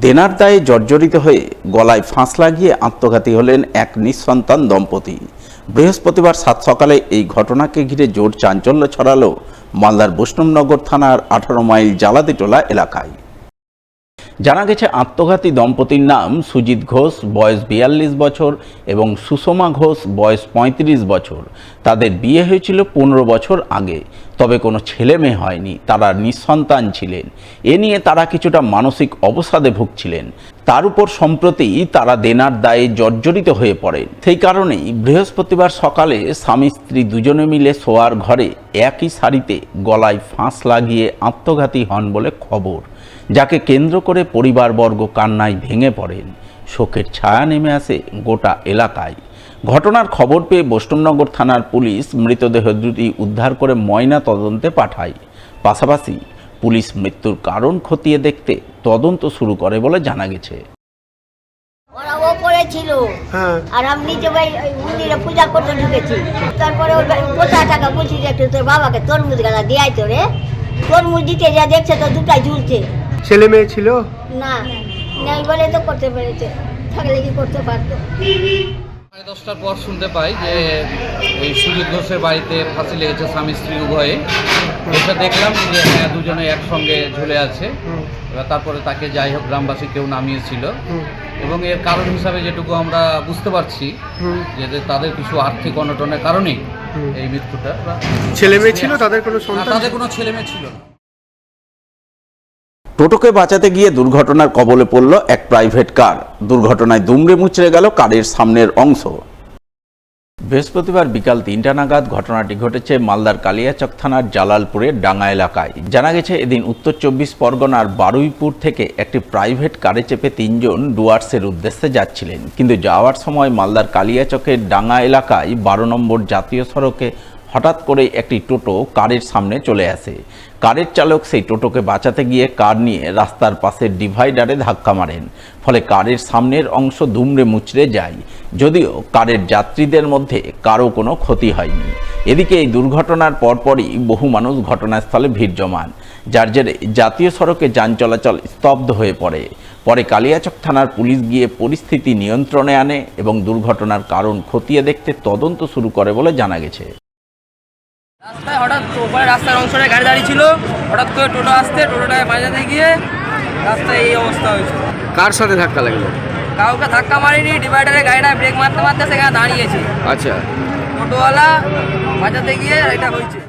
দেনার দায়ে জর্জরিত হয়ে গলায় ফাঁস লাগিয়ে আত্মঘাতী হলেন এক নিঃসন্তান দম্পতি। বৃহস্পতিবার সাত সকালে এই ঘটনাকে ঘিরে জোর চাঞ্চল্য ছড়ালো মালদার বৈষ্ণবনগর থানার 18 মাইল জালাদিটোলা এলাকায়। জানা গেছে, আত্মঘাতী দম্পতির নাম সুজিত ঘোষ, বয়স 42 বছর এবং সুষমা ঘোষ, বয়স 35 বছর। তাদের বিয়ে হয়েছিল 15 বছর আগে, তবে কোনো ছেলে মেয়ে হয়নি। তারা নিঃসন্তান ছিলেন। এ নিয়ে তারা কিছুটা মানসিক অবসাদে ভুগছিলেন। তার উপর সম্প্রতি তারা দেনার দায়ে জর্জরিত হয়ে পড়েন। সেই কারণেই বৃহস্পতিবার সকালে স্বামী স্ত্রী দুজনে মিলে শোয়ার ঘরে একই সারিতে গলায় ফাঁস লাগিয়ে আত্মঘাতী হন বলে খবর, যাকে কেন্দ্র করে পরিবারবর্গ কান্নায় ভেঙে পড়েন। শোকের ছায়া নেমে আসে গোটা এলাকায়। ঘটনার খবর পেয়ে বৈষ্ণবনগর থানার পুলিশ মৃতদেহ দুটি উদ্ধার করে ময়না তদন্তে পাঠায়। পাশাপাশি পুলিশ মৃত্যুর কারণ খতিয়ে দেখতে তদন্ত শুরু করে বলে জানা গেছে। ওরা ও পড়েছিল আর আমি নিজে মন্দিরে পূজা করতে ঢুকেছি। তারপরে ওই কোথায় টাকা বলছি যে একটু তোর বাবাকে তরমুজ গালা দেয় তোরে, তরমুজ দিতে যা দেখছে তো দুটাই ঝুলছে। ছেলে মেয়ে ছিল না, নেই বলে তো করতে পেরেছে, থাকলে কি করতে পারতো। 10টার পর শুনতে পাই যে এই সুজিত ঘোষের বাড়িতে ফাঁসি লেগেছে, স্বামী স্ত্রী উভয়ে। এটা দেখলাম যে হ্যাঁ, দুজনে একসঙ্গে ঝুলে আছে। এবার তারপরে তাকে যাই হোক গ্রামবাসী কেউ নামিয়েছিল, এবং এর কারণ হিসাবে যেটুকু আমরা বুঝতে পারছি যে তাদের কিছু আর্থিক অনটনের কারণেই এই মৃত্যুটা। ছেলে মেয়ে ছিল তাদের কোনো সন্তান? তাদের কোনো ছেলে মেয়ে ছিল না। টোটোকে বাঁচাতে গিয়ে দুর্ঘটনার কবলে পড়ল এক প্রাইভেট কার। দুর্ঘটনায় দুমড়ে মুচড়ে গেল কারের সামনের অংশ। বৃহস্পতিবার বিকাল 3টা নাগাদ ঘটনাটি ঘটেছে মালদার কালিয়াচক থানার জালালপুরের ডাঙ্গা এলাকায়। জানা গেছে, এদিন উত্তর 24 পরগনার বারুইপুর থেকে একটি প্রাইভেট কারে চেপে 3 জন ডুয়ার্সের উদ্দেশ্যে যাচ্ছিলেন। কিন্তু যাওয়ার সময় মালদার কালিয়াচকের ডাঙ্গা এলাকায় 12 নম্বর জাতীয় সড়কে হঠাৎ করে একটি টোটো কারের সামনে চলে আসে। কারের চালক সেই টোটোকে বাঁচাতে গিয়ে কার নিয়ে রাস্তার পাশের ডিভাইডারে ধাক্কা মারেন। ফলে কারের সামনের অংশ দুমড়ে মুচড়ে যায়। যদিও কারের যাত্রীদের মধ্যে কারো কোনো ক্ষতি হয়নি। এদিকে এই দুর্ঘটনার পরপরই বহু মানুষ ঘটনাস্থলে ভিড় জমান, যার জেরে জাতীয় সড়কে যান চলাচল স্তব্ধ হয়ে পড়ে। পরে কালিয়াচক থানার পুলিশ গিয়ে পরিস্থিতি নিয়ন্ত্রণে আনে এবং দুর্ঘটনার কারণ খতিয়ে দেখতে তদন্ত শুরু করে বলে জানা গেছে। রাস্তায় হঠাৎ ওপরে রাস্তার অংশটায় গাড়ি দাঁড়িয়ে ছিল, হঠাৎ করে টোটো আসতে টোটোটায় বাজাতে গিয়ে রাস্তায় এই অবস্থা হয়েছে। কার সাথে ধাক্কা লাগলো? কাউকে ধাক্কা মারিনি, ডিভাইডারে গাড়িটা ব্রেক মারতে মারতে সেখানে দাঁড়িয়েছে। আচ্ছা, টোটোওয়ালা বাজাতে গিয়ে এটা হয়েছে।